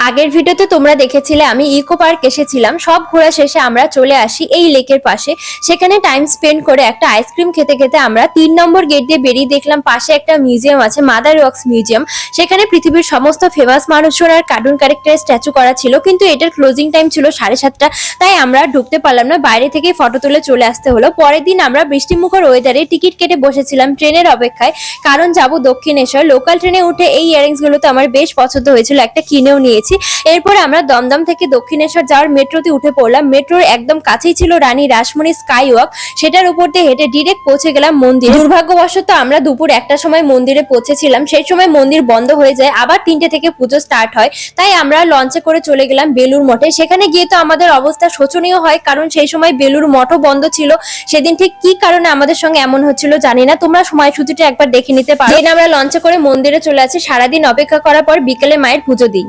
আগের ভিডিওতে তোমরা দেখেছিলে আমি ইকো পার্ক এসেছিলাম। সব ঘোরা শেষে আমরা চলে আসি এই লেকের পাশে। সেখানে টাইম স্পেন্ড করে একটা আইসক্রিম খেতে খেতে আমরা 3 নম্বর গেট দিয়ে বেরিয়ে দেখলাম পাশে একটা মিউজিয়াম আছে, মাদার ওয়াক্স মিউজিয়াম। সেখানে পৃথিবীর সমস্ত ফেমাস মানুষজন আর কার্টুন ক্যারেক্টারের স্ট্যাচু করা ছিল, কিন্তু এটার ক্লোজিং টাইম ছিল 7:30, তাই আমরা ঢুকতে পারলাম না, বাইরে থেকে ফটো তুলে চলে আসতে হলো। পরের দিন আমরা বৃষ্টিমুখর ওয়েদারে টিকিট কেটে বসেছিলাম ট্রেনের অপেক্ষায়, কারণ যাব দক্ষিণেশ্বর। লোকাল ট্রেনে উঠে এই ইয়ারিংস গুলো তো আমার বেশ পছন্দ হয়েছিল, একটা কিনেও নিয়েছি। এরপর আমরা দমদম থেকে দক্ষিণেশ্বর যাওয়ার মেট্রোতে উঠে পড়লাম। মেট্রোর একদম কাছেই ছিল রানী রাসমণি স্কাই ওয়াক, সেটার উপর দিয়ে হেঁটে ডিরেক্ট পৌঁছে গেলাম মন্দিরে। দুর্ভাগ্যবশত আমরা দুপুর 1টার সময় মন্দিরে পৌঁছেছিলাম, সেই সময় মন্দির বন্ধ হয়ে যায়, আবার 3টে থেকে পুজো স্টার্ট হয়। তাই আমরা লঞ্চে করে চলে গেলাম বেলুর মঠে। সেখানে গিয়ে তো আমাদের অবস্থা শোচনীয় হয়, কারণ সেই সময় বেলুর মঠও বন্ধ ছিল। সেদিন ঠিক কি কারণে আমাদের সঙ্গে এমন হচ্ছিল জানি না, তোমরা সময়সূচিটা একবার দেখে নিতে পারো। আমরা লঞ্চে করে মন্দিরে চলে আসি। সারাদিন অপেক্ষা করার পর বিকেলে মায়ের পুজো দিই।